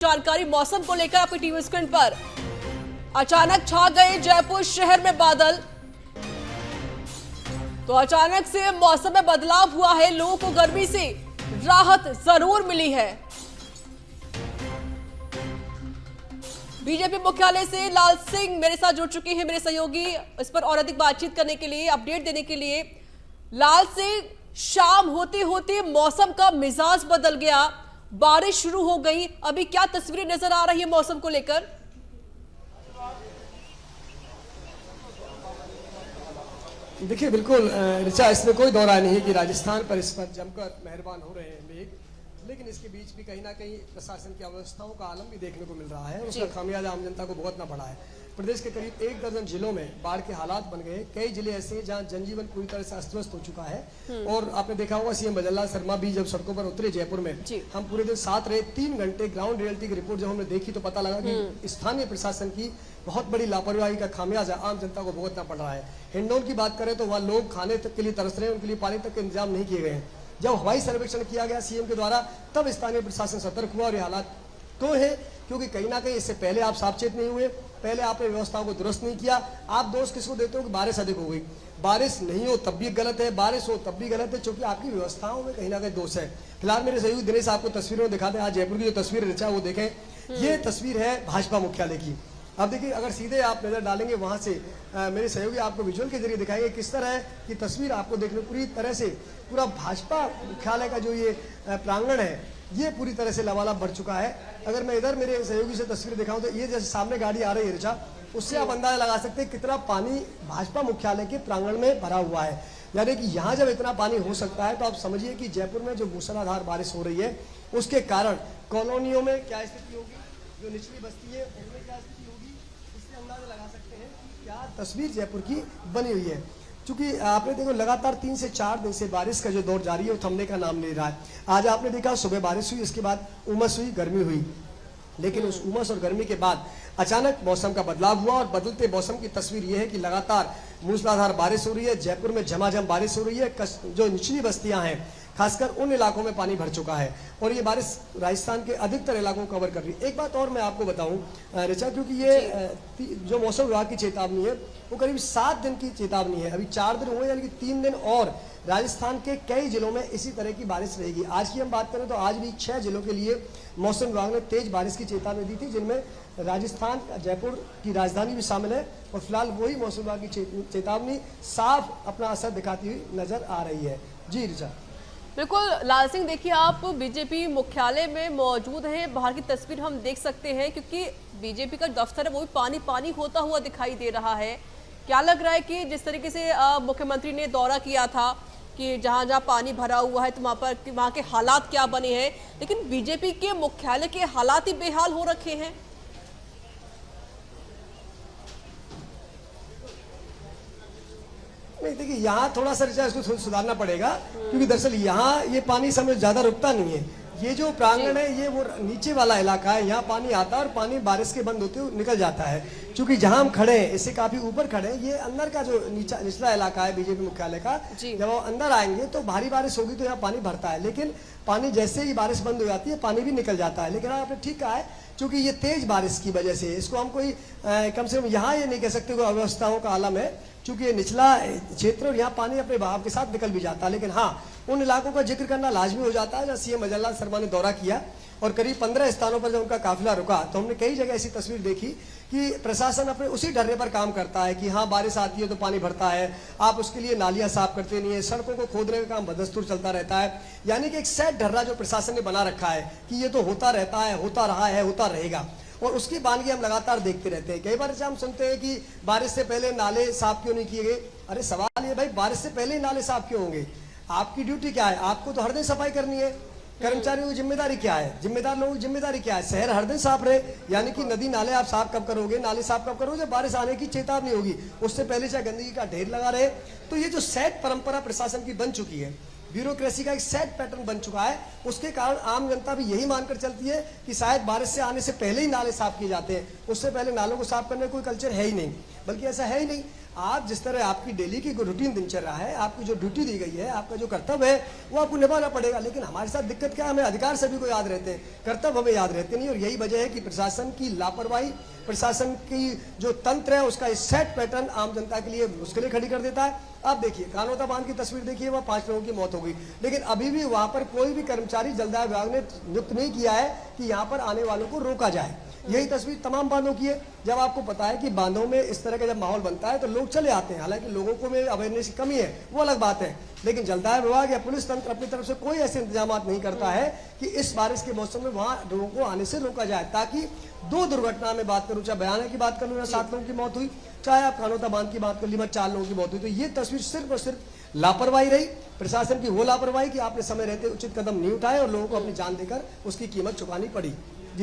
जानकारी मौसम को लेकर आपकी टीवी स्क्रीन पर। अचानक छा गए जयपुर शहर में बादल, तो अचानक से मौसम में बदलाव हुआ है। लोगों को गर्मी से राहत जरूर मिली है। बीजेपी मुख्यालय से लाल सिंह मेरे साथ जुड़ चुके हैं, मेरे सहयोगी, इस पर और अधिक बातचीत करने के लिए, अपडेट देने के लिए। लाल सिंह, शाम होते होते मौसम का मिजाज बदल गया, बारिश शुरू हो गई। अभी क्या तस्वीरें नजर आ रही है मौसम को लेकर? देखिए, बिल्कुल ऋचा, इसमें कोई दो राय नहीं है कि राजस्थान पर इस पर जमकर मेहरबान हो रहे हैं मेघ, लेकिन इसके बीच भी कहीं ना कहीं प्रशासन की अव्यवस्थाओं का आलम भी देखने को मिल रहा है। उसका खामियाजा आम जनता को भुगतना पड़ा है। प्रदेश के करीब 1 दर्जन जिलों में बाढ़ के हालात बन गए। कई जिले ऐसे हैं जहां जनजीवन पूरी तरह से अस्त व्यस्त हो चुका है। और आपने देखा होगा, सीएम भजनलाल शर्मा भी जब सड़कों पर उतरे जयपुर में, हम पूरे दिन साथ रहे। 3 घंटे ग्राउंड रियलिटी की रिपोर्ट जब हमने देखी तो पता लगा कि स्थानीय प्रशासन की बहुत बड़ी लापरवाही का खामियाजा आम जनता को भुगतना पड़ रहा है। हिंडौन की बात करें तो वहाँ लोग खाने तक के लिए तरस रहे हैं, उनके लिए पानी तक के इंतजाम नहीं किए गए हैं। जब हवाई सर्वेक्षण किया गया सीएम के द्वारा, तब स्थानीय प्रशासन सतर्क हुआ। और ये हालात तो है क्योंकि कहीं ना कहीं इससे पहले आप सावचेत नहीं हुए, पहले आपने व्यवस्थाओं को दुरुस्त नहीं किया। आप दोष किसको देते हो कि बारिश अधिक हो गई? बारिश नहीं हो तब भी गलत है, बारिश हो तब भी गलत है, क्योंकि आपकी व्यवस्थाओं में कहीं ना कहीं दोष है। फिलहाल मेरे सहयोगी दिनेश आपको तस्वीरों में दिखाते हैं। आज जयपुर की जो तस्वीर रिचा वो देखें, ये तस्वीर है भाजपा मुख्यालय की। अब देखिए, अगर सीधे आप नजर डालेंगे वहां से, मेरे सहयोगी आपको विजुअल के जरिए दिखाएंगे किस तरह की तस्वीर आपको देखने, पूरी तरह से पूरा भाजपा मुख्यालय का जो ये प्रांगण है, ये पूरी तरह से लबालब भर चुका है। अगर मैं इधर मेरे सहयोगी से तस्वीर दिखाऊं तो ये जैसे सामने गाड़ी आ रही है रिचा, उससे आप अंदाजा लगा सकते हैं कितना पानी भाजपा मुख्यालय के प्रांगण में भरा हुआ है। यानी कि यहाँ जब इतना पानी हो सकता है तो आप समझिए कि जयपुर में जो मूसलाधार बारिश हो रही है उसके कारण कॉलोनियों में क्या स्थिति होगी, जो निचली बस्ती है उनमें क्या स्थिति होगी, इससे अंदाजा लगा सकते हैं कि क्या तस्वीर जयपुर की बनी हुई है। क्योंकि आपने देखो, लगातार 3 से 4 दिन से बारिश का जो दौर जारी है वो थमने का नाम नहीं रहा है। आज आपने देखा सुबह बारिश हुई, इसके बाद उमस हुई, गर्मी हुई, लेकिन उस उमस और गर्मी के बाद अचानक मौसम का बदलाव हुआ। और बदलते मौसम की तस्वीर यह है कि लगातार मूसलाधार बारिश हो रही है। जयपुर में झमाझम बारिश हो रही है। जो निचली बस्तियां हैं, खासकर उन इलाकों में पानी भर चुका है और ये बारिश राजस्थान के अधिकतर इलाकों को कवर कर रही है। एक बात और मैं आपको बताऊं ऋचा, क्योंकि ये जो मौसम विभाग की चेतावनी है वो करीब 7 दिन की चेतावनी है। अभी 4 दिन हुए, यानी कि 3 दिन और राजस्थान के कई जिलों में इसी तरह की बारिश रहेगी। आज की हम बात करें तो आज भी 6 जिलों के लिए मौसम विभाग ने तेज बारिश की चेतावनी दी थी, जिनमें राजस्थान, जयपुर की राजधानी भी शामिल है। और फिलहाल वही मौसम विभाग की चेतावनी साफ अपना असर दिखाती हुई नजर आ रही है। जी ऋचा। बिल्कुल लाल सिंह, देखिए आप बीजेपी मुख्यालय में मौजूद हैं, बाहर की तस्वीर हम देख सकते हैं क्योंकि बीजेपी का दफ्तर है वो भी पानी पानी होता हुआ दिखाई दे रहा है। क्या लग रहा है कि जिस तरीके से मुख्यमंत्री ने दौरा किया था कि जहां जहां पानी भरा हुआ है तो वहां के हालात क्या बने हैं, लेकिन बीजेपी के मुख्यालय के हालात ही बेहाल हो रखे हैं। नहीं, देखिए, यहाँ थोड़ा सा इसको सुधारना पड़ेगा, क्योंकि दरअसल यहाँ ये पानी समय ज्यादा रुकता नहीं है। ये जो प्रांगण है ये वो नीचे वाला इलाका है, यहाँ पानी आता है और पानी बारिश के बंद होते हुए निकल जाता है। क्योंकि जहाँ हम खड़े हैं इससे काफी ऊपर खड़े हैं, ये अंदर का जो निचला इलाका है बीजेपी मुख्यालय का, जब वो अंदर आएंगे तो भारी बारिश होगी तो यहाँ पानी भरता है, लेकिन पानी जैसे ही बारिश बंद हो जाती है पानी भी निकल जाता है। लेकिन आपने ठीक कहा है, क्योंकि ये तेज बारिश की वजह से इसको हम कोई कम से कम यहाँ ये नहीं कह सकते कोई अव्यवस्थाओं का आलम है, क्योंकि ये निचला क्षेत्र और यहाँ पानी अपने बहाव के साथ निकल भी जाता है। लेकिन हाँ, उन इलाकों का जिक्र करना लाजमी हो जाता है जहाँ सीएम भजनलाल शर्मा ने दौरा किया और करीब 15 स्थानों पर जब उनका काफिला रुका तो हमने कई जगह ऐसी तस्वीर देखी कि प्रशासन अपने उसी ढर्रे पर काम करता है कि हाँ, बारिश आती है तो पानी भरता है, आप उसके लिए नालियां साफ करते नहीं है, सड़कों को खोदने का काम बदस्तूर चलता रहता है। यानी कि एक सेट ढर्रा जो प्रशासन ने बना रखा है कि ये तो होता रहता है, होता रहा है, होता रहेगा, और उसकी बानगी हम लगातार देखते रहते हैं। कई बार हम सुनते हैं कि बारिश से पहले नाले साफ क्यों नहीं किए गए। अरे सवाल ये भाई, बारिश से पहले ही नाले साफ क्यों होंगे? आपकी ड्यूटी क्या है? आपको तो हर दिन सफाई करनी है। कर्मचारियों की जिम्मेदारी क्या है? जिम्मेदार लोगों की जिम्मेदारी क्या है? शहर हर दिन साफ रहे, यानी कि नदी नाले आप साफ कब करोगे, नाले साफ कब करोगे? जब बारिश आने की चेतावनी होगी, उससे पहले चाहे गंदगी का ढेर लगा रहे। तो ये जो सेट परंपरा प्रशासन की बन चुकी है, ब्यूरोक्रेसी का एक सेट पैटर्न बन चुका है, उसके कारण आम जनता भी यही मानकर चलती है कि शायद बारिश से आने से पहले ही नाले साफ किए जाते हैं, उससे पहले नालों को साफ करने का कोई कल्चर है ही नहीं। बल्कि ऐसा है ही नहीं। आप जिस तरह आपकी डेली की रूटीन दिनचर्या है, आपकी जो ड्यूटी दी गई है, आपका जो कर्तव्य है, वो आपको निभाना पड़ेगा। लेकिन हमारे साथ दिक्कत क्या है, हमें अधिकार सभी को याद रहते हैं, कर्तव्य हमें याद रहते नहीं। और यही वजह है कि प्रशासन की लापरवाही, प्रशासन की जो तंत्र है उसका सेट पैटर्न आम जनता के लिए मुश्किलें खड़ी कर देता है। अब देखिए कानोता बांध की तस्वीर देखिए, वहाँ 5 लोगों की मौत हो गई, लेकिन अभी भी वहाँ पर कोई भी कर्मचारी जलदाय विभाग ने नियुक्त नहीं किया है कि यहाँ पर आने वालों को रोका जाए। यही तस्वीर तमाम बांधों की है। जब आपको पता है कि बांधों में इस तरह का जब माहौल बनता है तो लोग चले आते हैं, हालांकि लोगों को में अवेयरनेस की कमी है, वो अलग बात है। लेकिन जलदाय विभाग या पुलिस तंत्र अपनी तरफ से कोई ऐसे इंतजाम नहीं करता है कि इस बारिश के मौसम में वहां लोगों को आने से रोका जाए, ताकि 2 दुर्घटना में बात करूं, चाहे बयाना की बात कर लूं, 7 लोगों की मौत हुई, चाहे आप कानोता बांध की बात कर ली, 4 लोगों की मौत हुई। तो ये तस्वीर सिर्फ और सिर्फ लापरवाही रही, प्रशासन की वो लापरवाही कि आपने समय रहते उचित कदम नहीं उठाए और लोगों को अपनी जान देकर उसकी कीमत चुकानी पड़ी।